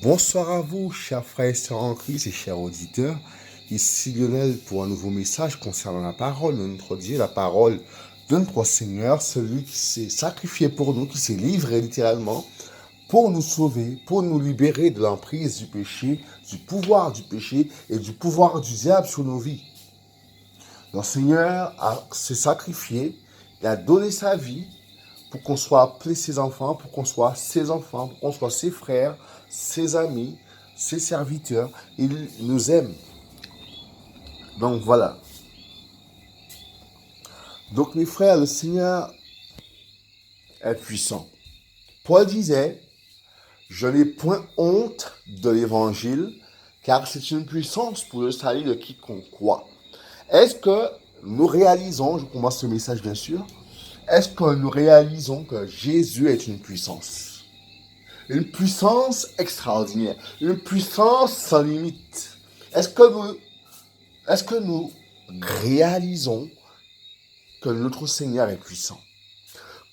Bonsoir à vous, chers frères et sœurs en Christ et chers auditeurs. Ici Lionel pour un nouveau message concernant la parole de notre Dieu, la parole de notre Seigneur, celui qui s'est sacrifié pour nous, qui s'est livré littéralement pour nous sauver, pour nous libérer de l'emprise du péché, du pouvoir du péché et du pouvoir du diable sur nos vies. Le Seigneur s'est sacrifié, il a donné sa vie pour qu'on soit appelé ses enfants, pour qu'on soit ses enfants, pour qu'on soit ses frères, ses amis, ses serviteurs. Il nous aime. Donc voilà. Donc mes frères, le Seigneur est puissant. Paul disait, je n'ai point honte de l'évangile, car c'est une puissance pour le salut de quiconque croit. Est-ce que nous réalisons, je commence ce message bien sûr, est-ce que nous réalisons que Jésus est une puissance? Une puissance extraordinaire, une puissance sans limite. Est-ce que nous réalisons que notre Seigneur est puissant?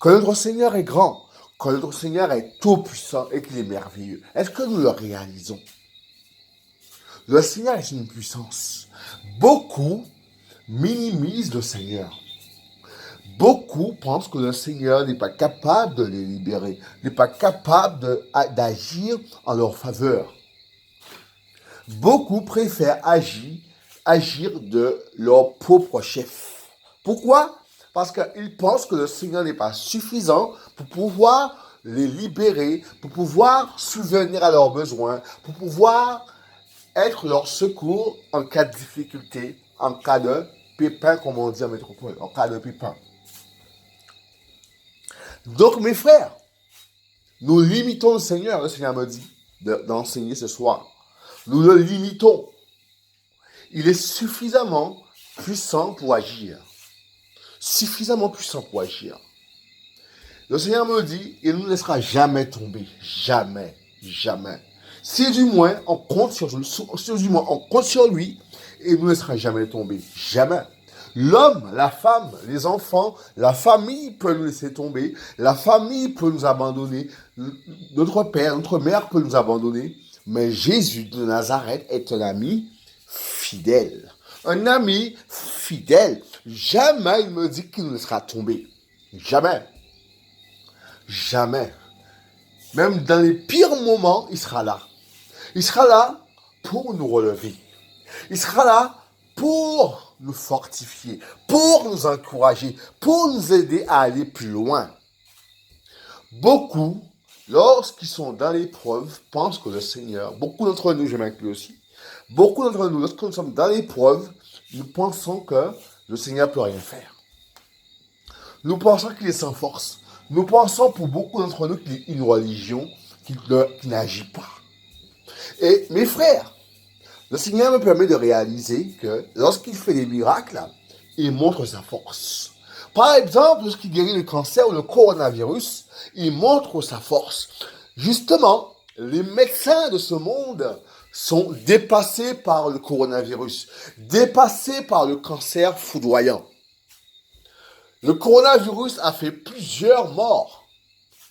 Que notre Seigneur est grand? Que notre Seigneur est tout puissant et qu'il est merveilleux? Est-ce que nous le réalisons? Le Seigneur est une puissance. Beaucoup minimisent le Seigneur. Beaucoup pensent que le Seigneur n'est pas capable de les libérer, n'est pas capable d'agir en leur faveur. Beaucoup préfèrent agir de leur propre chef. Pourquoi? Parce qu'ils pensent que le Seigneur n'est pas suffisant pour pouvoir les libérer, pour pouvoir subvenir à leurs besoins, pour pouvoir être leur secours en cas de difficulté, en cas de pépin, comme on dit en métropole, en cas de pépin. Donc, mes frères, nous limitons le Seigneur me dit d'enseigner ce soir. Nous le limitons. Il est suffisamment puissant pour agir. Suffisamment puissant pour agir. Le Seigneur me dit, il ne nous laissera jamais tomber. Jamais. Jamais. Si du moins on compte sur lui, il ne nous laissera jamais tomber. Jamais. L'homme, la femme, les enfants, la famille peut nous laisser tomber, la famille peut nous abandonner, notre père, notre mère peut nous abandonner, mais Jésus de Nazareth est un ami fidèle. Un ami fidèle. Jamais il me dit qu'il nous laissera tomber. Jamais. Jamais. Même dans les pires moments, il sera là. Il sera là pour nous relever. Il sera là pour nous fortifier, pour nous encourager, pour nous aider à aller plus loin. Beaucoup, lorsqu'ils sont dans l'épreuve, pensent que le Seigneur, beaucoup d'entre nous, je m'inclus aussi, beaucoup d'entre nous, lorsque nous sommes dans l'épreuve, nous pensons que le Seigneur ne peut rien faire. Nous pensons qu'il est sans force. Nous pensons pour beaucoup d'entre nous qu'il est une religion qui n'agit pas. Et mes frères, le Seigneur me permet de réaliser que lorsqu'il fait des miracles, il montre sa force. Par exemple, lorsqu'il guérit le cancer ou le coronavirus, il montre sa force. Justement, les médecins de ce monde sont dépassés par le coronavirus, dépassés par le cancer foudroyant. Le coronavirus a fait plusieurs morts.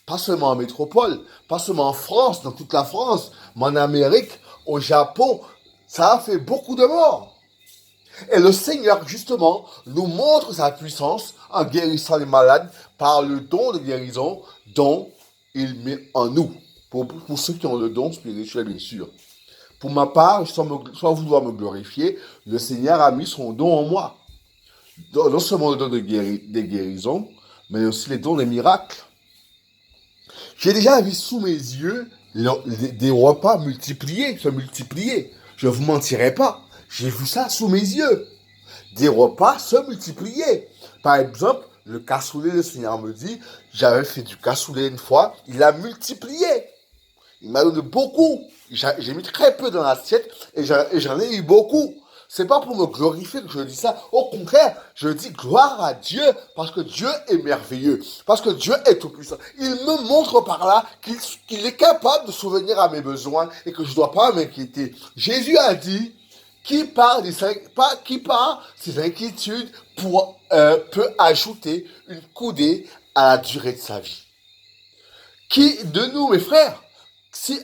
Pas seulement en métropole, pas seulement en France, dans toute la France, mais en Amérique, au Japon, ça a fait beaucoup de morts. Et le Seigneur, justement, nous montre sa puissance en guérissant les malades par le don de guérison dont il met en nous. Pour ceux qui ont le don spirituel, bien sûr. Pour ma part, sans vouloir me glorifier, le Seigneur a mis son don en moi. Non seulement le don des guérisons, mais aussi les dons des miracles. J'ai déjà vu sous mes yeux des repas se multiplier. Je ne vous mentirai pas. J'ai vu ça sous mes yeux. Des repas se multiplier. Par exemple, le cassoulet, le Seigneur me dit, j'avais fait du cassoulet une fois, il a multiplié. Il m'a donné beaucoup. J'ai mis très peu dans l'assiette et j'en ai eu beaucoup. C'est pas pour me glorifier que je dis ça. Au contraire, je dis gloire à Dieu parce que Dieu est merveilleux. Parce que Dieu est tout puissant. Il me montre par là qu'il est capable de souvenir à mes besoins et que je ne dois pas m'inquiéter. Jésus a dit, qui par ses inquiétudes peut ajouter une coudée à la durée de sa vie. Qui de nous, mes frères,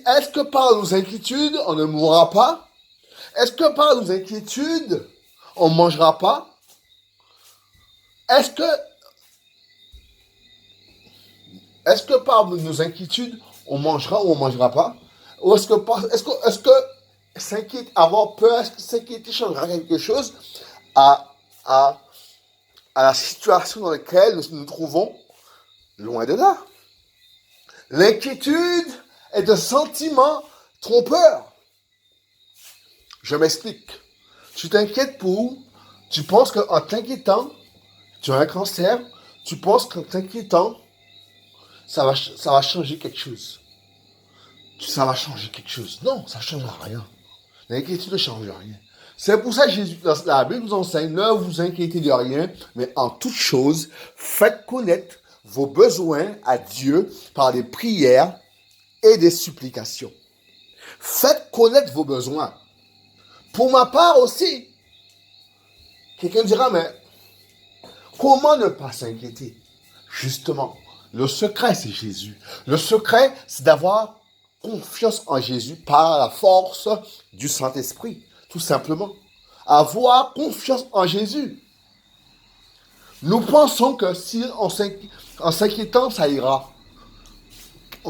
est-ce que par nos inquiétudes, on ne mourra pas? Est-ce que par nos inquiétudes, on ne mangera pas? Est-ce que par nos inquiétudes, on mangera ou on ne mangera pas? Ou avoir peur, est-ce que s'inquiéter changera quelque chose à, à, à la situation dans laquelle nous nous trouvons? Loin de là. L'inquiétude est un sentiment trompeur. Je m'explique. Tu t'inquiètes tu penses qu'en t'inquiétant, tu as un cancer, tu penses qu'en t'inquiétant, ça va changer quelque chose. Ça va changer quelque chose. Non, ça ne changera rien. L'inquiétude ne change rien. C'est pour ça que Jésus, dans la Bible nous enseigne, ne vous inquiétez de rien, mais en toute chose, faites connaître vos besoins à Dieu par des prières et des supplications. Faites connaître vos besoins. Pour ma part aussi, quelqu'un dira, mais comment ne pas s'inquiéter? Justement, le secret, c'est Jésus. Le secret, c'est d'avoir confiance en Jésus par la force du Saint-Esprit, tout simplement. Avoir confiance en Jésus. Nous pensons que si en s'inquiétant, ça ira.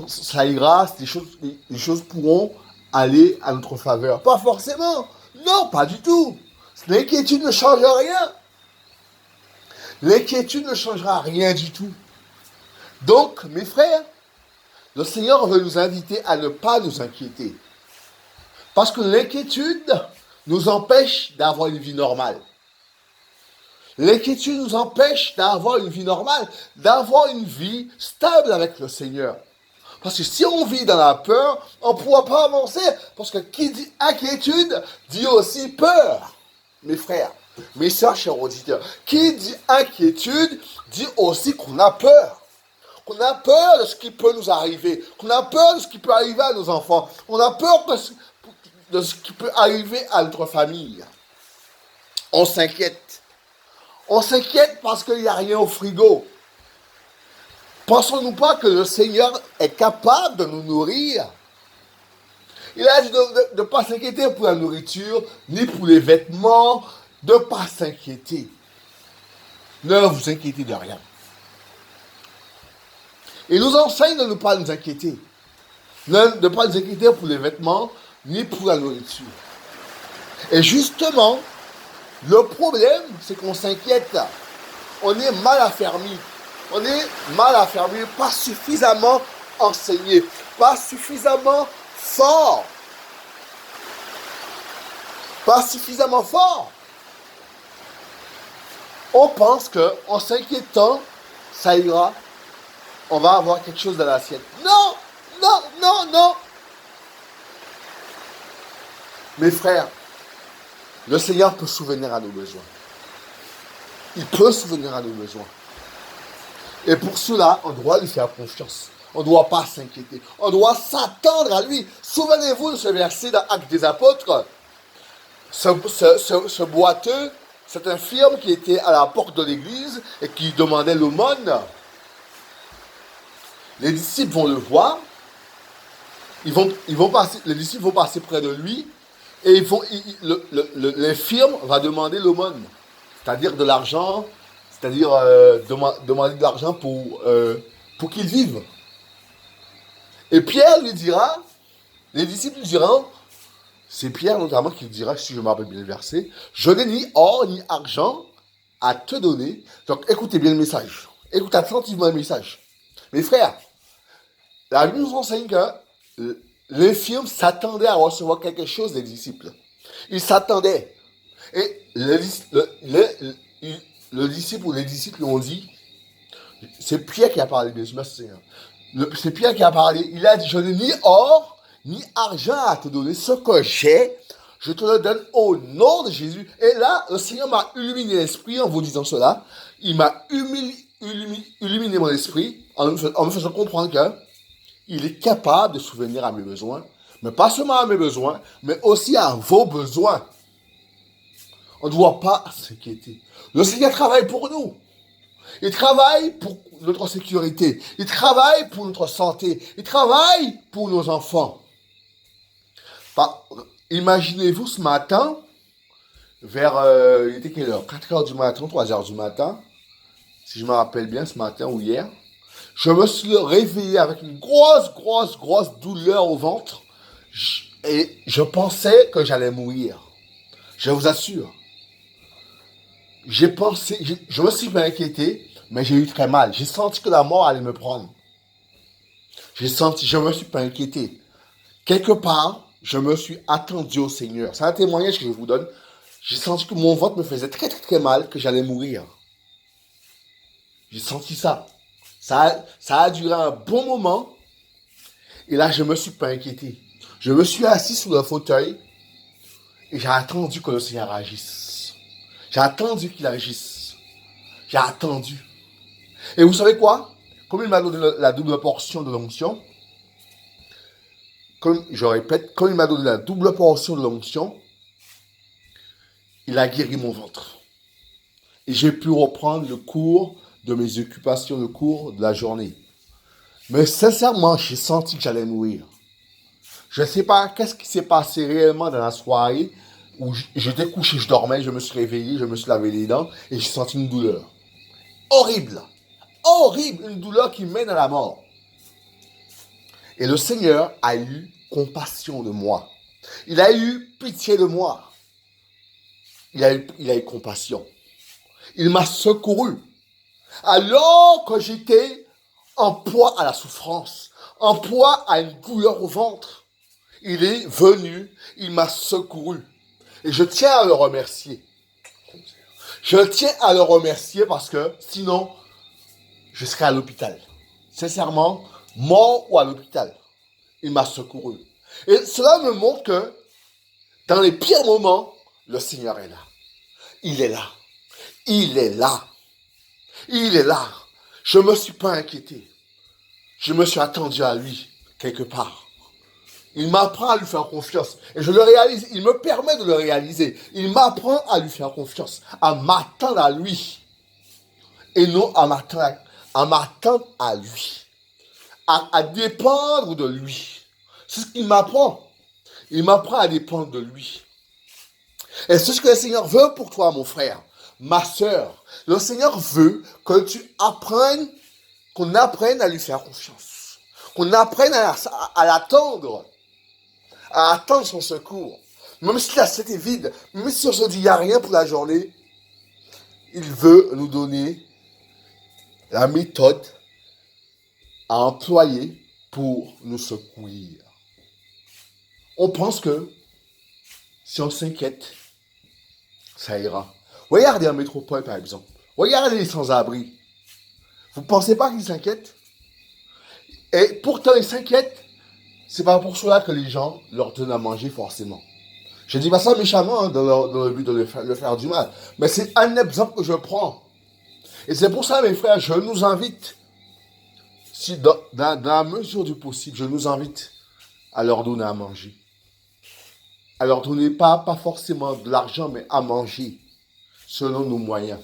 Ça ira, les choses pourront aller à notre faveur. Pas forcément. Non, pas du tout. L'inquiétude ne change rien. L'inquiétude ne changera rien du tout. Donc, mes frères, le Seigneur veut nous inviter à ne pas nous inquiéter. Parce que l'inquiétude nous empêche d'avoir une vie normale. L'inquiétude nous empêche d'avoir une vie normale, d'avoir une vie stable avec le Seigneur. Parce que si on vit dans la peur, on ne pourra pas avancer. Parce que qui dit inquiétude, dit aussi peur. Mes frères, mes soeurs, chers auditeurs. Qui dit inquiétude, dit aussi qu'on a peur. Qu'on a peur de ce qui peut nous arriver. Qu'on a peur de ce qui peut arriver à nos enfants. On a peur de ce qui peut arriver à notre famille. On s'inquiète. On s'inquiète parce qu'il n'y a rien au frigo. Pensons-nous pas que le Seigneur est capable de nous nourrir? Il a dit de ne pas s'inquiéter pour la nourriture, ni pour les vêtements, de ne pas s'inquiéter. Ne vous inquiétez de rien. Il nous enseigne de ne pas nous inquiéter. De ne pas nous inquiéter pour les vêtements, ni pour la nourriture. Et justement, le problème, c'est qu'on s'inquiète. On est mal affermi. On est mal affermi, pas suffisamment enseigné, pas suffisamment fort. Pas suffisamment fort. On pense qu'en s'inquiétant, ça ira. On va avoir quelque chose dans l'assiette. Non, non, non, non. Mes frères, le Seigneur peut souvenir à nos besoins. Il peut souvenir à nos besoins. Et pour cela, on doit lui faire confiance. On ne doit pas s'inquiéter. On doit s'attendre à lui. Souvenez-vous de ce verset dans Actes des Apôtres. Ce boiteux, cet infirme qui était à la porte de l'église et qui demandait l'aumône. Les disciples vont le voir. Les disciples vont passer près de lui. Et l'infirme va demander l'aumône. C'est-à-dire de l'argent. C'est-à-dire demander de l'argent pour qu'il vive. Et Pierre lui dira, les disciples lui diront, c'est Pierre notamment qui lui dira, si je me rappelle bien le verset, je n'ai ni or ni argent à te donner. Donc écoutez bien le message. Écoutez attentivement le message. Mes frères, la Bible nous enseigne que l'infirme s'attendait à recevoir quelque chose des disciples. Il s'attendait. Et le disciple ou les disciples ont dit, c'est Pierre qui a parlé, bien sûr, c'est Pierre qui a parlé, il a dit, je n'ai ni or, ni argent à te donner, ce que j'ai, je te le donne au nom de Jésus. Et là, le Seigneur m'a illuminé l'esprit en vous disant cela, il m'a illuminé mon esprit en me faisant comprendre qu'il est capable de souvenir à mes besoins, mais pas seulement à mes besoins, mais aussi à vos besoins. On ne doit pas s'inquiéter. Le Seigneur travaille pour nous. Il travaille pour notre sécurité. Il travaille pour notre santé. Il travaille pour nos enfants. Imaginez-vous ce matin, il était quelle heure? 4 heures du matin, 3 heures du matin, si je me rappelle bien, ce matin ou hier. Je me suis réveillé avec une grosse douleur au ventre. Et je pensais que j'allais mourir. Je vous assure. Je me suis pas inquiété, mais j'ai eu très mal. J'ai senti que la mort allait me prendre. Je me suis pas inquiété. Quelque part, je me suis attendu au Seigneur. C'est un témoignage que je vous donne. J'ai senti que mon ventre me faisait très mal, que j'allais mourir. J'ai senti ça. Ça a duré un bon moment. Et là, je me suis pas inquiété. Je me suis assis sur le fauteuil et j'ai attendu que le Seigneur agisse. J'ai attendu qu'il agisse. J'ai attendu. Et vous savez quoi? Comme il m'a donné la double portion de l'onction, comme il m'a donné la double portion de l'onction, il a guéri mon ventre. Et j'ai pu reprendre le cours de mes occupations, le cours de la journée. Mais sincèrement, j'ai senti que j'allais mourir. Je ne sais pas qu'est-ce qui s'est passé réellement dans la soirée où j'étais couché, je dormais, je me suis réveillé, je me suis lavé les dents et j'ai senti une douleur. Horrible. Horrible, une douleur qui mène à la mort. Et le Seigneur a eu compassion de moi. Il a eu pitié de moi. Il a eu compassion. Il m'a secouru. Alors que j'étais en proie à la souffrance, en proie à une douleur au ventre, il est venu, il m'a secouru. Et je tiens à le remercier. Je tiens à le remercier parce que sinon, je serais à l'hôpital. Sincèrement, mort ou à l'hôpital. Il m'a secouru. Et cela me montre que dans les pires moments, le Seigneur est là. Il est là. Il est là. Il est là. Je ne me suis pas inquiété. Je me suis attendu à lui, quelque part. Il m'apprend à lui faire confiance. Et je le réalise. Il me permet de le réaliser. Il m'apprend à lui faire confiance. À m'attendre à lui. Et non à m'attendre à lui. À dépendre de lui. C'est ce qu'il m'apprend. Il m'apprend à dépendre de lui. Et c'est ce que le Seigneur veut pour toi, mon frère, ma soeur. Le Seigneur veut que tu apprennes, qu'on apprenne à lui faire confiance. Qu'on apprenne à l'attendre. À attendre son secours. Même si la tête est vide, même si on se dit qu'il n'y a rien pour la journée, il veut nous donner la méthode à employer pour nous secourir. On pense que si on s'inquiète, ça ira. Regardez en métropole, par exemple. Regardez les sans-abri. Vous ne pensez pas qu'ils s'inquiètent? Et pourtant, ils s'inquiètent. C'est pas pour cela que les gens leur donnent à manger, forcément. Je ne dis pas ça méchamment, dans le but de le faire du mal. Mais c'est un exemple que je prends. Et c'est pour ça, mes frères, je nous invite, si dans la mesure du possible, je nous invite à leur donner à manger. À leur donner pas forcément de l'argent, mais à manger, selon nos moyens.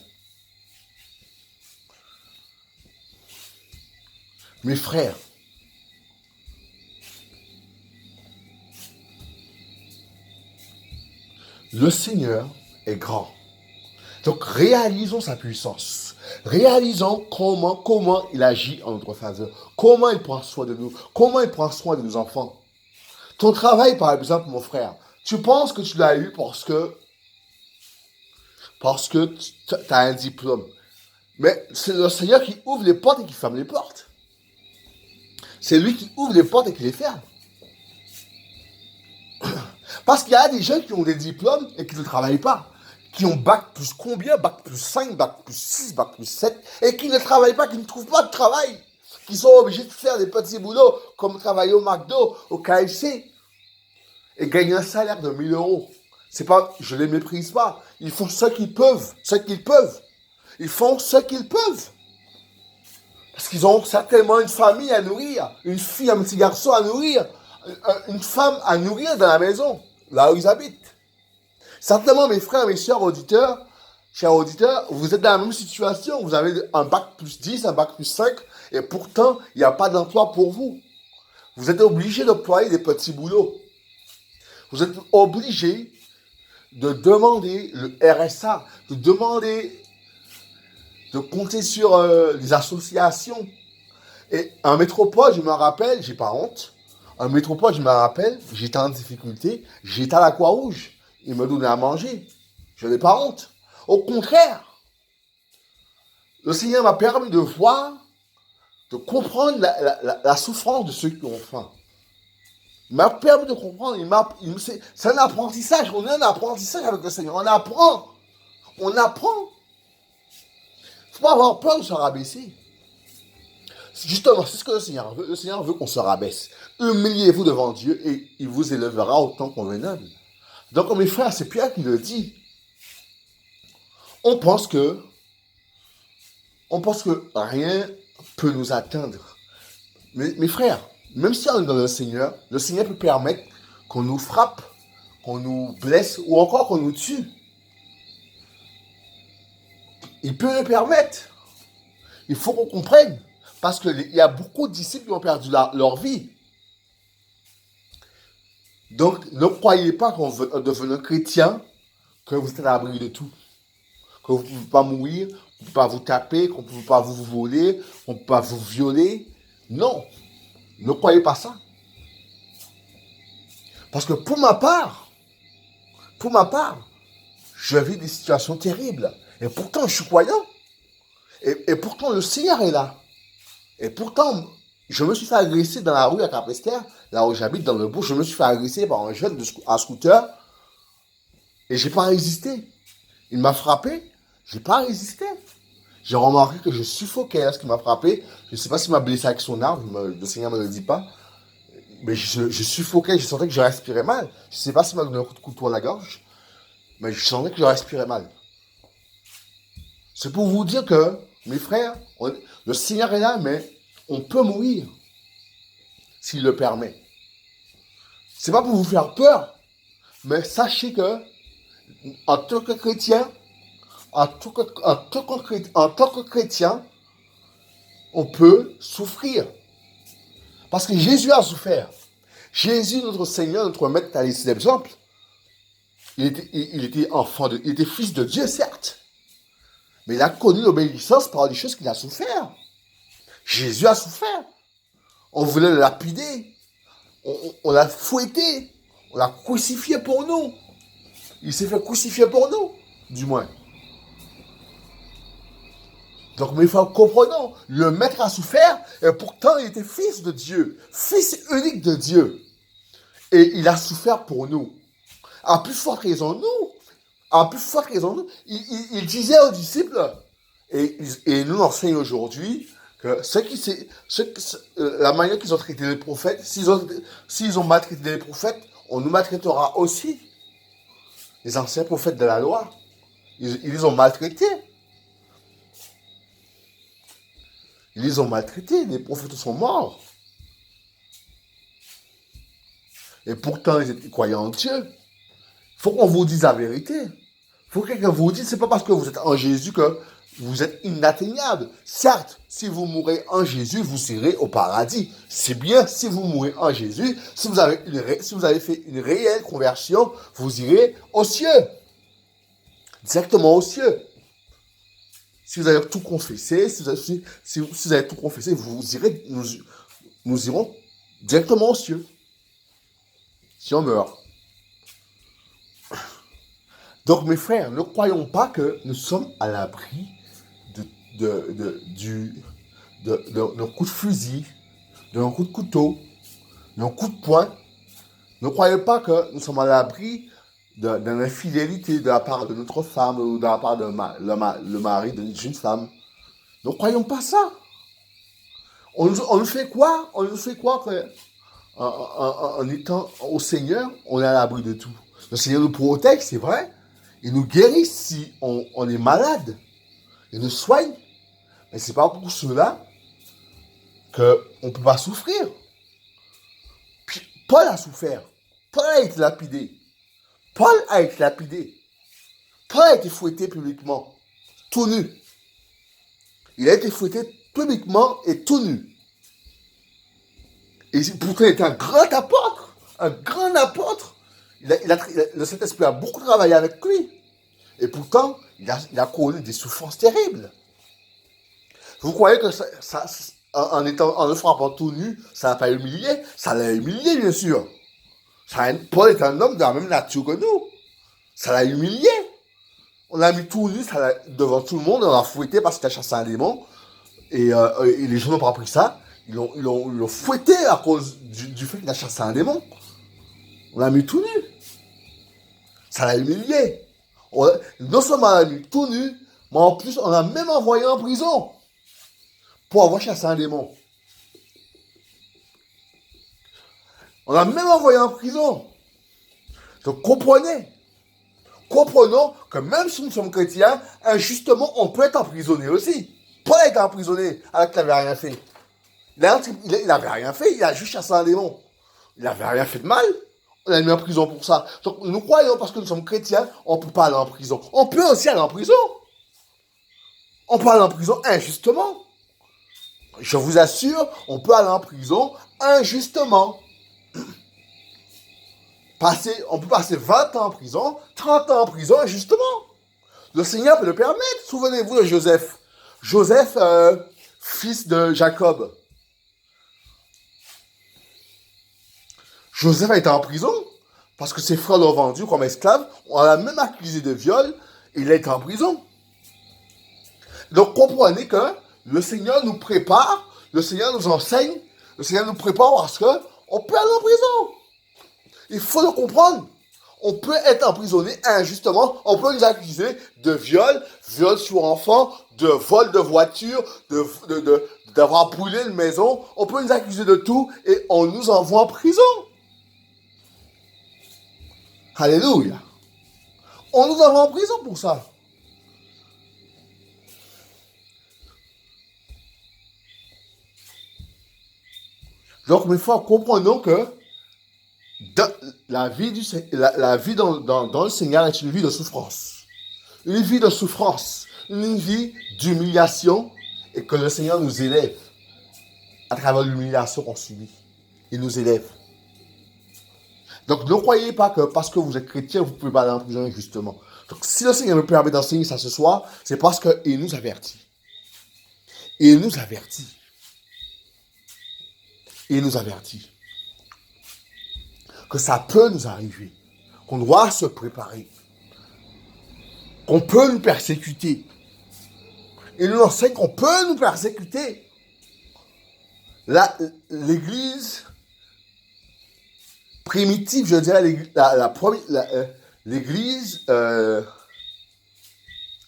Mes frères, le Seigneur est grand. Donc réalisons sa puissance. Réalisons comment il agit en notre faveur. Comment il prend soin de nous. Comment il prend soin de nos enfants. Ton travail, par exemple, mon frère, tu penses que tu l'as eu parce que tu as un diplôme. Mais c'est le Seigneur qui ouvre les portes et qui ferme les portes. C'est lui qui ouvre les portes et qui les ferme. Parce qu'il y a des gens qui ont des diplômes et qui ne travaillent pas. Qui ont bac plus combien? Bac plus 5, bac plus 6, bac plus 7. Et qui ne travaillent pas, qui ne trouvent pas de travail. Qui sont obligés de faire des petits boulots comme travailler au McDo, au KFC. Et gagner un salaire de 1000 euros. C'est pas, je les méprise pas. Ils font ce qu'ils peuvent. Ce qu'ils peuvent. Ils font ce qu'ils peuvent. Parce qu'ils ont certainement une famille à nourrir. Une fille, un petit garçon à nourrir. Une femme à nourrir dans la maison. Là où ils habitent. Certainement, mes frères, mes sœurs, auditeurs, chers auditeurs, vous êtes dans la même situation. Vous avez un bac plus 10, un bac plus 5, et pourtant, il n'y a pas d'emploi pour vous. Vous êtes obligé d'employer des petits boulots. Vous êtes obligé de demander le RSA, de demander de compter sur les associations. Et en métropole, je me rappelle, j'ai pas honte, en métropole, je me rappelle, j'étais en difficulté, j'étais à la Croix-Rouge. Ils me donnaient à manger. Je n'ai pas honte. Au contraire, le Seigneur m'a permis de voir, de comprendre la souffrance de ceux qui ont faim. Il m'a permis de comprendre, c'est un apprentissage, on a un apprentissage avec le Seigneur, on apprend. On apprend. Il ne faut pas avoir peur de se rabaisser. Justement, c'est ce que le Seigneur veut. Le Seigneur veut qu'on se rabaisse. Humiliez-vous devant Dieu et il vous élèvera autant convenable. Donc, mes frères, c'est Pierre qui le dit. On pense que rien peut nous atteindre. Mais mes frères, même si on est dans le Seigneur peut permettre qu'on nous frappe, qu'on nous blesse ou encore qu'on nous tue. Il peut le permettre. Il faut qu'on comprenne. Parce qu'il y a beaucoup de disciples qui ont perdu leur vie. Donc, ne croyez pas qu'en devenant chrétien, que vous êtes à l'abri de tout. Que vous ne pouvez pas mourir, qu'on ne peut pas vous taper, qu'on ne peut pas vous voler, qu'on ne peut pas vous violer. Non, ne croyez pas ça. Parce que pour ma part, je vis des situations terribles. Et pourtant, je suis croyant. Et pourtant, le Seigneur est là. Et pourtant, je me suis fait agresser dans la rue à Capesterre, là où j'habite, dans le bourg. Je me suis fait agresser par un jeune à scooter. Et j'ai pas résisté. Il m'a frappé. J'ai pas résisté. J'ai remarqué que je suffoquais lorsqu'il m'a frappé. Je ne sais pas s'il m'a blessé avec son arme. Le Seigneur ne me le dit pas. Mais je suffoquais. Je sentais que je respirais mal. Je ne sais pas s'il m'a donné un coup de couteau à la gorge. Mais je sentais que je respirais mal. C'est pour vous dire que, mes frères, le Seigneur est là, mais on peut mourir s'il le permet. C'est pas pour vous faire peur, mais sachez que, en tant que chrétien, en tant que chrétien, on peut souffrir. Parce que Jésus a souffert. Jésus, notre Seigneur, notre Maître, a laissé l'exemple. Il était fils de Dieu, certes. Mais il a connu l'obéissance par des choses qu'il a souffert. Jésus a souffert. On voulait le lapider. On l'a fouetté. On l'a crucifié pour nous. Il s'est fait crucifier pour nous, du moins. Donc, mes frères, comprenons. Le Maître a souffert et pourtant il était fils de Dieu. Fils unique de Dieu. Et il a souffert pour nous. À plus forte raison, nous. Il disait aux disciples, et nous enseigne aujourd'hui, que la manière qu'ils ont traité les prophètes, s'ils ont maltraité les prophètes, on nous maltraitera aussi. Les anciens prophètes de la loi, ils les ont maltraités. Ils les ont maltraités, les prophètes sont morts. Et pourtant, ils croyaient en Dieu. Il faut qu'on vous dise la vérité. Il faut que quelqu'un vous dise, c'est pas parce que vous êtes en Jésus que vous êtes inatteignable. Certes, si vous mourrez en Jésus, vous irez au paradis. C'est bien si vous mourrez en Jésus. Si vous avez fait une réelle conversion, vous irez aux cieux. Directement aux cieux. Si vous avez tout confessé, si vous avez tout confessé, nous irons directement aux cieux. Si on meurt. Donc, mes frères, ne croyons pas que nous sommes à l'abri d'un coup de fusil, d'un coup de couteau, d'un coup de poing. Ne croyez pas que nous sommes à l'abri d'une infidélité de la part de notre femme ou de la part de le mari d'une femme. Ne croyons pas ça. On nous fait quoi? On nous fait quoi en étant au Seigneur, on est à l'abri de tout. Le Seigneur nous protège, c'est vrai. Il nous guérit si on est malade. Il nous soigne. Mais ce n'est pas pour cela qu'on ne peut pas souffrir. Puis, Paul a souffert. Paul a été lapidé. Paul a été fouetté publiquement, tout nu. Il a été fouetté publiquement et tout nu. Et pourtant, il était un grand apôtre. Un grand apôtre. Le Saint-Esprit a beaucoup travaillé avec lui. Et pourtant, il a connu des souffrances terribles. Vous croyez que en le frappant tout nu, ça n'a pas humilié? Ça l'a humilié, bien sûr. Paul est un homme de la même nature que nous. Ça l'a humilié. On l'a mis tout nu devant tout le monde, on l'a fouetté parce qu'il a chassé un démon. Et les gens n'ont pas appris ça. Ils l'ont fouetté à cause du fait qu'il a chassé un démon. On l'a mis tout nu. Ça l'a humilié. Non seulement on l'a mis tout nu, mais en plus on l'a même envoyé en prison pour avoir chassé un démon. On l'a même envoyé en prison. Donc comprenons que même si nous sommes chrétiens, injustement, on peut être emprisonné aussi. Paul a été emprisonné alors qu'il n'avait rien fait. Il n'avait rien fait, il a juste chassé un démon. Il n'avait rien fait de mal. On l'a mis en prison pour ça. Donc nous croyons, parce que nous sommes chrétiens, on ne peut pas aller en prison. On peut aussi aller en prison. On peut aller en prison injustement. Je vous assure, on peut aller en prison injustement. On peut passer 20 ans en prison, 30 ans en prison injustement. Le Seigneur peut le permettre. Souvenez-vous de Joseph. Joseph, fils de Jacob. Joseph a été en prison parce que ses frères l'ont vendu comme esclave. On l'a même accusé de viol et il a été en prison. Donc comprenez que le Seigneur nous prépare, le Seigneur nous enseigne, le Seigneur nous prépare parce qu'on peut aller en prison. Il faut le comprendre. On peut être emprisonné injustement. On peut nous accuser de viol sur enfant, de vol de voiture, d'avoir brûlé une maison. On peut nous accuser de tout et on nous envoie en prison. Alléluia. On nous envoie en prison pour ça. Donc, mes frères, comprenons que la vie dans le Seigneur est une vie de souffrance. Une vie de souffrance. Une vie d'humiliation. Et que le Seigneur nous élève à travers l'humiliation qu'on subit. Il nous élève. Donc ne croyez pas que parce que vous êtes chrétien, vous pouvez pas aller en prison injustement. Donc si le Seigneur me permet d'enseigner ça ce soir, c'est parce qu'il nous avertit. Il nous avertit. Il nous avertit que ça peut nous arriver, qu'on doit se préparer, qu'on peut nous persécuter. Il nous enseigne qu'on peut nous persécuter. L'Église primitive, je dirais, l'Église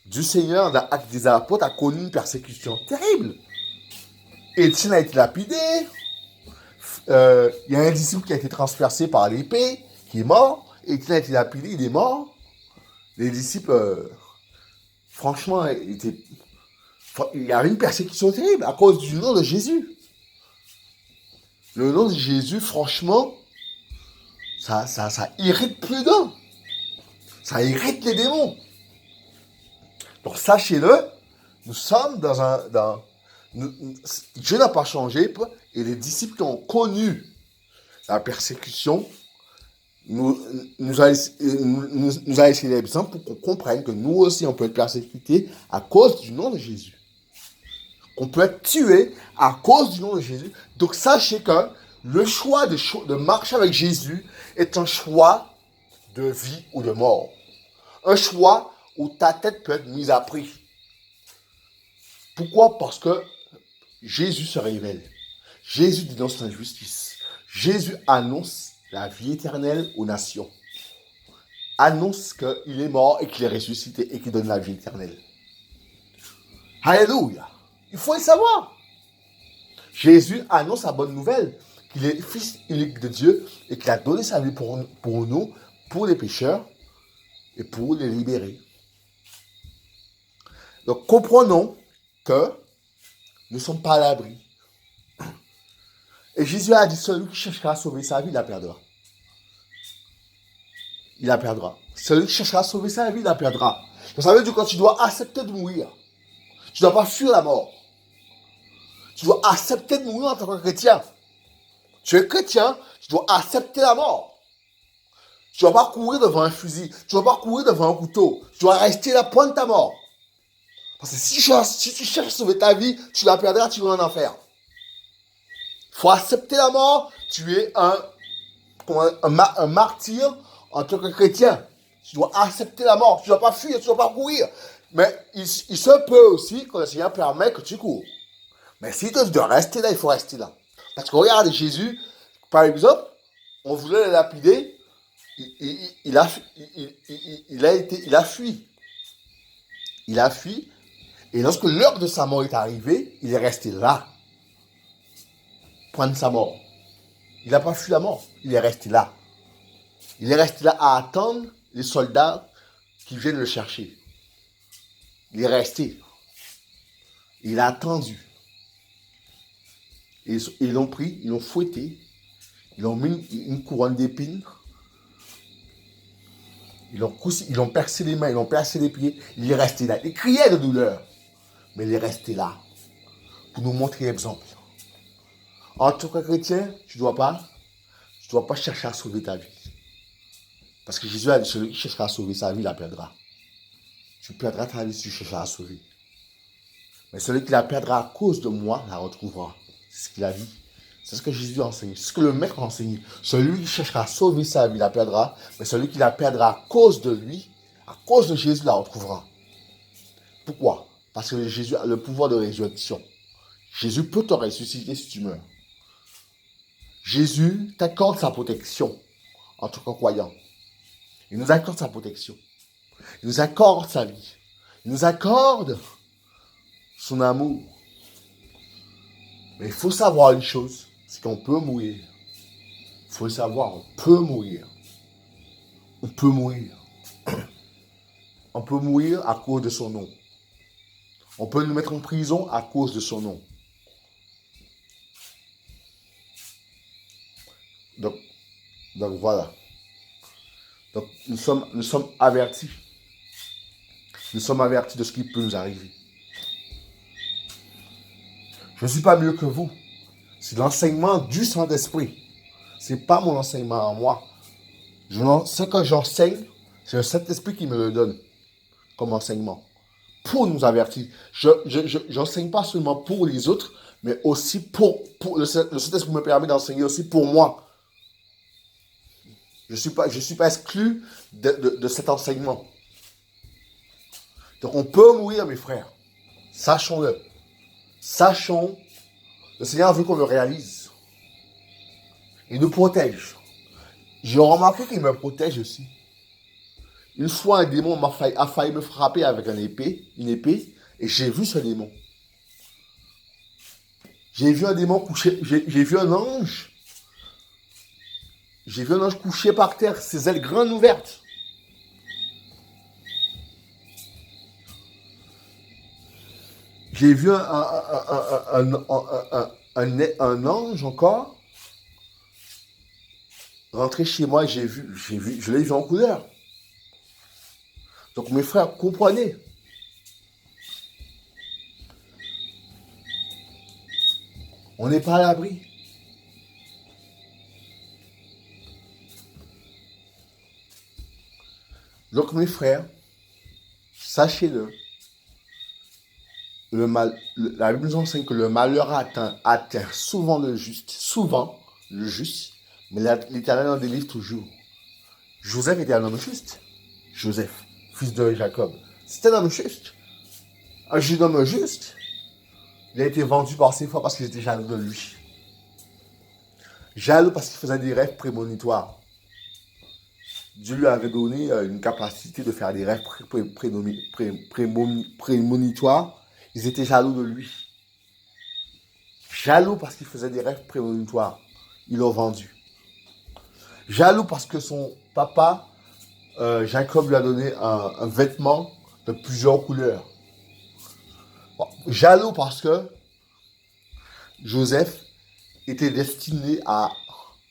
du Seigneur, l'Acte des Apôtres, a connu une persécution terrible. Étienne a été lapidé. Il y a un disciple qui a été transpercé par l'épée, qui est mort. Étienne a été lapidé, il est mort. Les disciples, franchement, il y avait une persécution terrible à cause du nom de Jésus. Le nom de Jésus, franchement, ça irrite plus d'un. Ça irrite les démons. Donc sachez-le, nous sommes Dieu n'a pas changé, et les disciples qui ont connu la persécution nous a laissé l'exemple pour qu'on comprenne que nous aussi on peut être persécutés à cause du nom de Jésus. Qu'on peut être tué à cause du nom de Jésus. Donc sachez que le choix de marcher avec Jésus est un choix de vie ou de mort. Un choix où ta tête peut être mise à prix. Pourquoi? Parce que Jésus se révèle. Jésus dénonce l'injustice. Jésus annonce la vie éternelle aux nations. Annonce qu'il est mort et qu'il est ressuscité et qu'il donne la vie éternelle. Alléluia. Il faut le savoir. Jésus annonce la bonne nouvelle, qu'il est fils unique de Dieu et qu'il a donné sa vie pour nous, pour les pécheurs et pour les libérer. Donc comprenons que nous ne sommes pas à l'abri. Et Jésus a dit, celui qui cherchera à sauver sa vie, il la perdra. Il la perdra. Celui qui cherchera à sauver sa vie, il la perdra. Donc ça veut dire que tu dois accepter de mourir. Tu ne dois pas fuir la mort. Tu dois accepter de mourir en tant que chrétien. Tu es chrétien, tu dois accepter la mort. Tu ne dois pas courir devant un fusil. Tu ne dois pas courir devant un couteau. Tu dois rester là, prendre ta mort. Parce que si tu cherches à sauver ta vie, tu la perdras, tu vas en enfer. Il faut accepter la mort. Tu es un martyr en tant que chrétien. Tu dois accepter la mort. Tu ne dois pas fuir, tu ne dois pas courir. Mais il se peut aussi que le Seigneur permet que tu cours. Mais si tu dois rester là, il faut rester là. Parce que regarde, Jésus, par exemple, on voulait le lapider, il a fui. Il a fui. Et lorsque l'heure de sa mort est arrivée, il est resté là. Prendre sa mort. Il n'a pas fui la mort. Il est resté là. Il est resté là à attendre les soldats qui viennent le chercher. Il est resté. Il a attendu. Et ils l'ont pris, ils l'ont fouetté, ils l'ont mis une couronne d'épines, ils l'ont percé les mains, ils l'ont percé les pieds, il est resté là. Il criait de douleur, mais il est resté là pour nous montrer l'exemple. En tant que chrétien, tu ne dois pas chercher à sauver ta vie. Parce que Jésus a dit, celui qui cherchera à sauver sa vie, la perdra. Tu perdras ta vie si tu cherches à la sauver. Mais celui qui la perdra à cause de moi, la retrouvera. C'est ce qu'il a dit. C'est ce que Jésus a enseigné. C'est ce que le Maître a enseigné. Celui qui cherchera à sauver sa vie, la perdra. Mais celui qui la perdra à cause de lui, à cause de Jésus, la retrouvera. Pourquoi? Parce que Jésus a le pouvoir de résurrection. Jésus peut te ressusciter si tu meurs. Jésus t'accorde sa protection en tant que croyant. Il nous accorde sa protection. Il nous accorde sa vie. Il nous accorde son amour. Mais il faut savoir une chose, c'est qu'on peut mourir. Il faut le savoir, on peut mourir. On peut mourir. On peut mourir à cause de son nom. On peut nous mettre en prison à cause de son nom. Donc voilà. Donc nous sommes avertis. Nous sommes avertis de ce qui peut nous arriver. Je ne suis pas mieux que vous. C'est l'enseignement du Saint-Esprit. Ce n'est pas mon enseignement à moi. Ce que j'enseigne, c'est le Saint-Esprit qui me le donne comme enseignement. Pour nous avertir. Je n'enseigne pas seulement pour les autres, mais aussi pour le Saint-Esprit me permet d'enseigner aussi pour moi. Je ne suis pas exclu de cet enseignement. Donc on peut mourir, mes frères. Sachons-le. Sachons, le Seigneur veut qu'on le réalise. Il nous protège. J'ai remarqué qu'il me protège aussi. Une fois, un démon a failli me frapper avec une épée, et j'ai vu ce démon. J'ai vu un démon couché, j'ai vu un ange. J'ai vu un ange couché par terre, ses ailes grandes ouvertes. J'ai vu un ange encore rentrer chez moi, je l'ai vu en couleur. Donc mes frères, comprenez. On n'est pas à l'abri. Donc mes frères, sachez-le. La Bible nous enseigne que le malheur atteint souvent le juste, mais l'Éternel en délivre toujours. Joseph était un homme juste. Joseph, fils de Jacob, c'était un homme juste. Un jeune homme juste. Il a été vendu par ses frères parce qu'ils étaient jaloux de lui. Jaloux parce qu'il faisait des rêves prémonitoires. Dieu lui avait donné une capacité de faire des rêves prémonitoires. Ils étaient jaloux de lui. Jaloux parce qu'il faisait des rêves prémonitoires. Ils l'ont vendu. Jaloux parce que son papa, Jacob, lui a donné un vêtement de plusieurs couleurs. Bon, jaloux parce que Joseph était destiné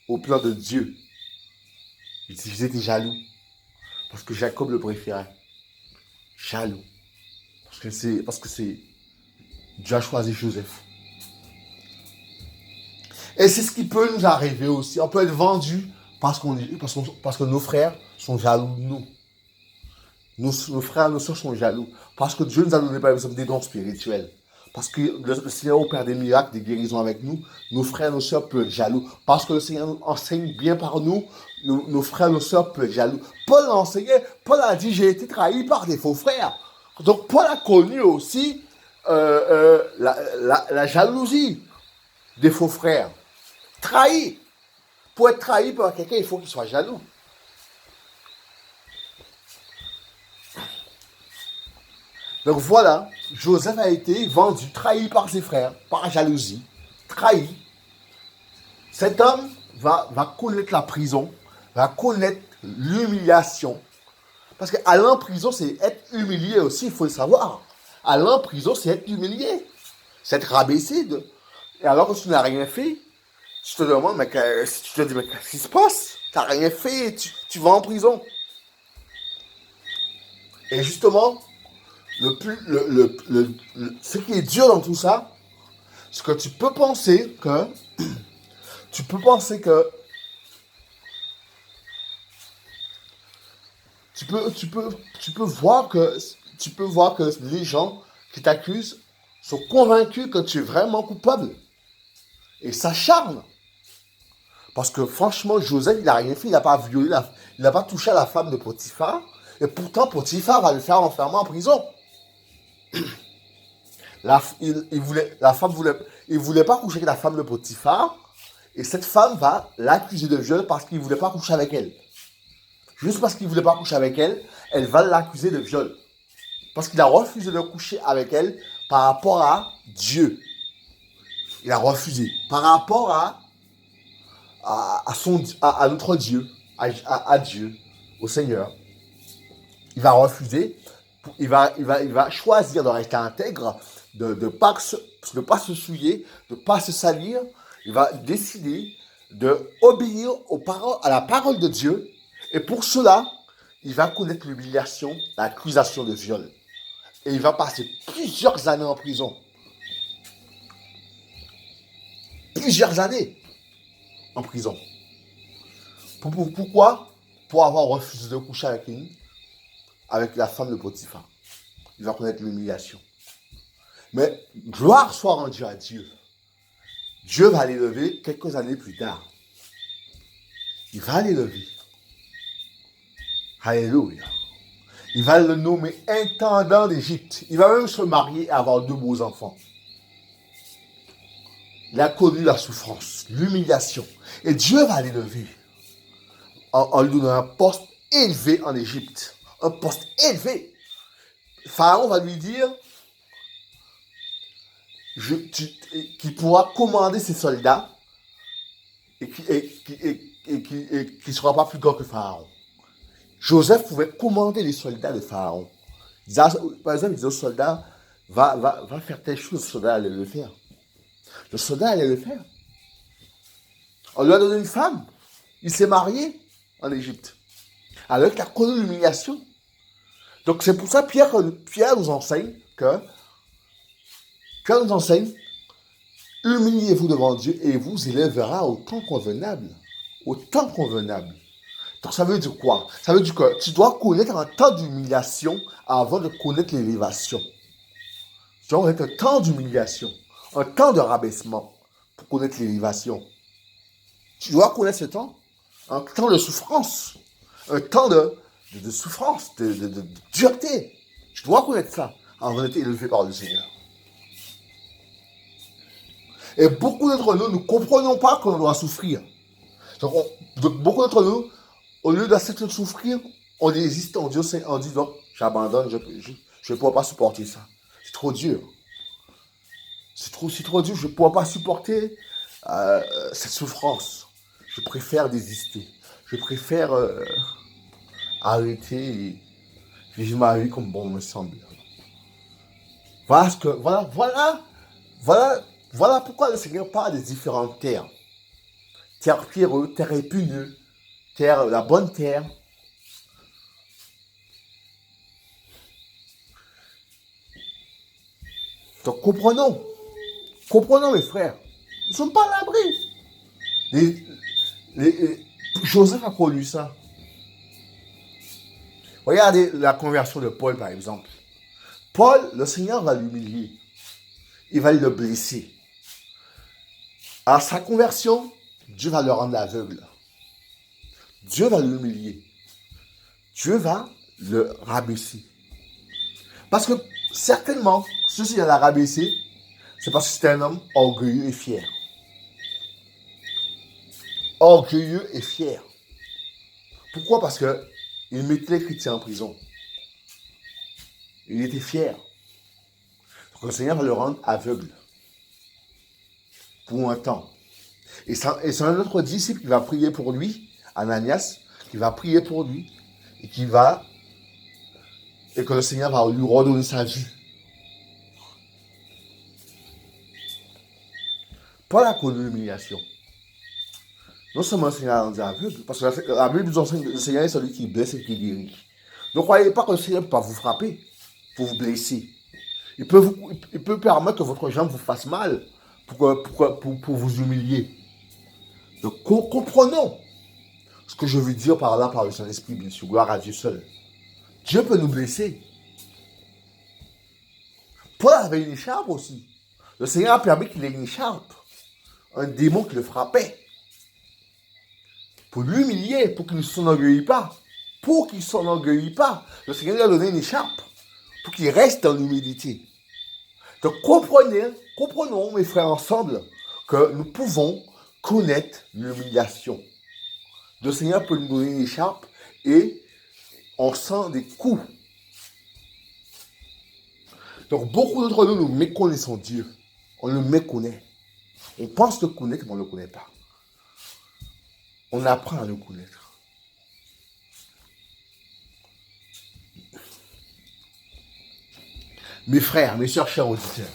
au plan de Dieu. Ils étaient jaloux parce que Jacob le préférait. jaloux. Parce que Dieu a choisi Joseph. Et c'est ce qui peut nous arriver aussi. On peut être vendu parce que nos frères sont jaloux de nous. Nos frères, nos soeurs sont jaloux. Parce que Dieu nous a donné par exemple des dons spirituels. Parce que le Seigneur opère des miracles, des guérisons avec nous. Nos frères, nos soeurs peuvent être jaloux. Parce que le Seigneur nous enseigne bien par nous. Nos frères, nos soeurs peuvent être jaloux. Paul a enseigné. Paul a dit, j'ai été trahi par des faux frères. Donc Paul a connu aussi la jalousie des faux frères. Trahi. Pour être trahi par quelqu'un, il faut qu'il soit jaloux. Donc voilà, Joseph a été vendu, trahi par ses frères, par jalousie, trahi. Cet homme va connaître la prison, va connaître l'humiliation. Parce qu'aller en prison, c'est être humilié aussi, il faut le savoir. Aller en prison, c'est être humilié. C'est être rabaissé. Et alors que tu n'as rien fait, tu te demandes, mais tu te dis, mais qu'est-ce qui se passe? Tu n'as rien fait, tu vas en prison. Et justement, ce qui est dur dans tout ça, c'est que tu peux penser que tu peux penser que tu peux voir que les gens qui t'accusent sont convaincus que tu es vraiment coupable et s'acharnent. Parce que franchement, Joseph, il n'a rien fait, il n'a pas violé, il n'a pas touché à la femme de Potiphar, et pourtant Potiphar va le faire enfermer en prison. Il voulait pas coucher avec la femme de Potiphar, et cette femme va l'accuser de viol parce qu'il voulait pas coucher avec elle. Juste parce qu'il voulait pas coucher avec elle, elle va l'accuser de viol. Parce qu'il a refusé de coucher avec elle par rapport à Dieu. Il a refusé. Par rapport à notre Dieu, à Dieu, au Seigneur. Il va refuser. Il va choisir de rester intègre, de ne pas se souiller, de ne pas se salir. Il va décider d'obéir à la parole de Dieu. Et pour cela, il va connaître l'humiliation, l'accusation de viol. Et il va passer plusieurs années en prison. Plusieurs années en prison. Pourquoi? Pour avoir refusé de coucher avec la femme de Potiphar. Il va connaître l'humiliation. Mais gloire soit rendue à Dieu. Dieu va l'élever quelques années plus tard. Il va l'élever. Alléluia. Il va le nommer intendant d'Égypte. Il va même se marier et avoir 2 beaux enfants. Il a connu la souffrance, l'humiliation. Et Dieu va l'élever en lui donnant un poste élevé en Égypte. Un poste élevé. Pharaon va lui dire qu'il pourra commander ses soldats et qu'il ne sera pas plus grand que Pharaon. Joseph pouvait commander les soldats de Pharaon. Par exemple, il disait aux soldats, va faire telle chose, le soldat allait le faire. Le soldat allait le faire. On lui a donné une femme. Il s'est marié en Égypte. Alors qu'il a connu l'humiliation. Donc c'est pour ça que Pierre nous enseigne humiliez-vous devant Dieu et il vous élèvera au temps convenable. Au temps convenable. Donc ça veut dire quoi? Ça veut dire que tu dois connaître un temps d'humiliation avant de connaître l'élévation. Tu dois connaître un temps d'humiliation, un temps de rabaissement pour connaître l'élévation. Tu dois connaître ce temps, un temps de souffrance, un temps de souffrance, de dureté. Tu dois connaître ça avant d'être élevé par le Seigneur. Et beaucoup d'entre nous ne comprenons pas qu'on doit souffrir. Donc beaucoup d'entre nous, au lieu d'accepter de souffrir, on désiste, on dit donc, j'abandonne, je ne pourrai pas supporter ça. C'est trop dur. C'est trop dur, je ne pourrai pas supporter cette souffrance. Je préfère désister. Je préfère arrêter et vivre ma vie comme bon me semble. Voilà pourquoi le Seigneur parle des différentes terres. Terre pierreuse, terre épineuse, la bonne terre. Donc comprenons. Comprenons mes frères. Nous ne sommes pas à l'abri. Joseph a connu ça. Regardez la conversion de Paul, par exemple. Paul, le Seigneur va l'humilier. Il va le blesser. À sa conversion, Dieu va le rendre aveugle. Dieu va l'humilier. Dieu va le rabaisser. Parce que certainement, ceci l'a rabaissé, c'est parce que c'était un homme orgueilleux et fier. Orgueilleux et fier. Pourquoi? Parce que il mettait les chrétiens en prison. Il était fier. Donc le Seigneur va le rendre aveugle. Pour un temps. Et c'est un autre disciple qui va prier pour lui, Ananias, qui va prier pour lui, et que le Seigneur va lui redonner sa vue. Paul a connu l'humiliation. Non seulement le Seigneur a rendu aveugle, parce que la Bible nous enseigne que le Seigneur est celui qui blesse et qui guérit. Ne croyez pas que le Seigneur ne peut pas vous frapper, pour vous blesser. Il peut permettre que votre jambe vous fasse mal, pour vous humilier. Donc comprenons ce que je veux dire par là, par le Saint-Esprit, bien sûr. Gloire à Dieu seul. Dieu peut nous blesser. Paul avait une écharpe aussi. Le Seigneur a permis qu'il ait une écharpe. Un démon qui le frappait. Pour l'humilier, pour qu'il ne s'enorgueille pas. Pour qu'il ne s'enorgueille pas. Le Seigneur lui a donné une écharpe. Pour qu'il reste dans l'humilité. Donc comprenons, mes frères, ensemble, que nous pouvons connaître l'humiliation. Le Seigneur peut nous donner une écharpe et on sent des coups. Donc beaucoup d'entre nous méconnaissons Dieu. On le méconnaît. On pense le connaître, mais on ne le connaît pas. On apprend à le connaître. Mes frères, mes sœurs, chers auditeurs,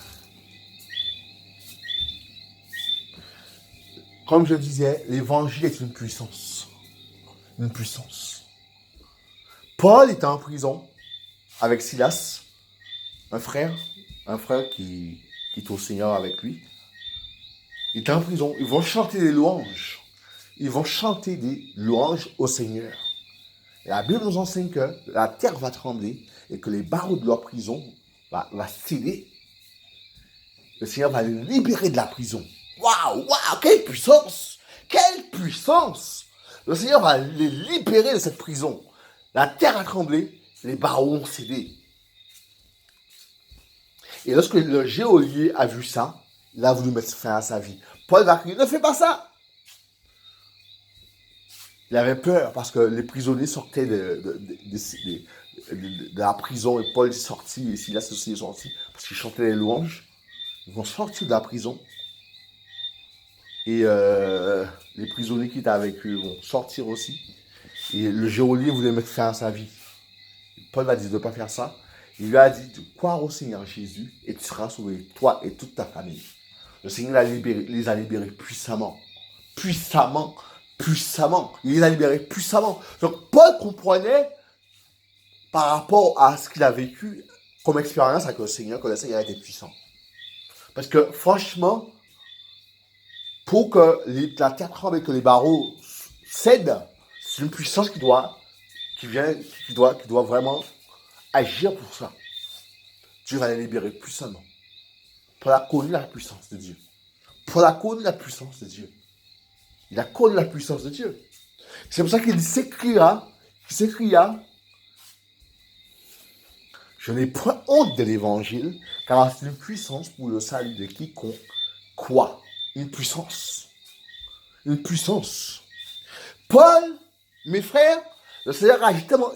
comme je disais, l'évangile est une puissance. Une puissance. Paul était en prison avec Silas, un frère qui est au Seigneur avec lui. Il est en prison. Ils vont chanter des louanges. Ils vont chanter des louanges au Seigneur. Et la Bible nous enseigne que la terre va trembler et que les barreaux de leur prison va céder. Le Seigneur va les libérer de la prison. Waouh, quelle puissance! Quelle puissance! Le Seigneur va les libérer de cette prison. La terre a tremblé, les barreaux ont cédé. Et lorsque le geôlier a vu ça, il a voulu mettre fin à sa vie. Paul va crier, ne fais pas ça! Il avait peur parce que les prisonniers sortaient de la prison et Paul est sorti et Silas aussi est sorti parce qu'ils chantaient les louanges. Ils vont sortir de la prison et les prisonniers qui étaient avec eux vont sortir aussi. Et le geôlier voulait mettre fin à sa vie. Paul a dit de ne pas faire ça. Il lui a dit de croire au Seigneur Jésus et tu seras sauvé, toi et toute ta famille. Le Seigneur les a libérés puissamment. Puissamment. Puissamment. Il les a libérés puissamment. Donc Paul comprenait par rapport à ce qu'il a vécu comme expérience avec le Seigneur, que le Seigneur était puissant. Parce que franchement, pour que la terre tremble et que les barreaux cèdent, c'est une puissance qui doit vraiment agir pour ça. Dieu va les libérer puissamment. Paul a connu la puissance de Dieu. Paul a connu la puissance de Dieu. Il a connu la puissance de Dieu. C'est pour ça qu'il s'écria, je n'ai point honte de l'évangile, car c'est une puissance pour le salut de quiconque. Quoi? Une puissance. Une puissance. Paul, mes frères, le Seigneur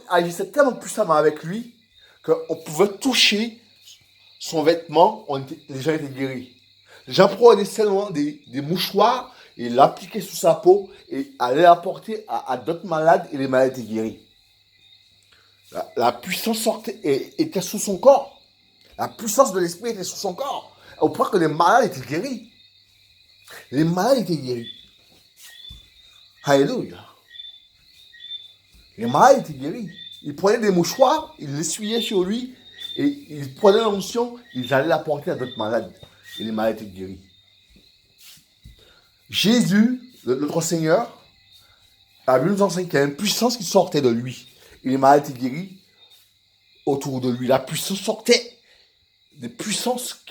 agissait tellement puissamment avec lui qu'on pouvait toucher son vêtement, les gens étaient guéris. Les gens prenaient seulement des mouchoirs et l'appliquaient sous sa peau et allaient l'apporter à d'autres malades et les malades étaient guéris. La puissance était sous son corps. La puissance de l'esprit était sous son corps. Au point que les malades étaient guéris. Les malades étaient guéris. Alléluia. Les malades étaient guéris. Il prenait des mouchoirs, il l'essuyait sur lui Et ils prenaient l'onction, ils allaient la porter à d'autres malades. Et les malades étaient guéris. Jésus, notre Seigneur, a vu nous enseigner qu'il y a une puissance qui sortait de lui. Et les malades étaient guéris autour de lui. La puissance sortait des puissances qui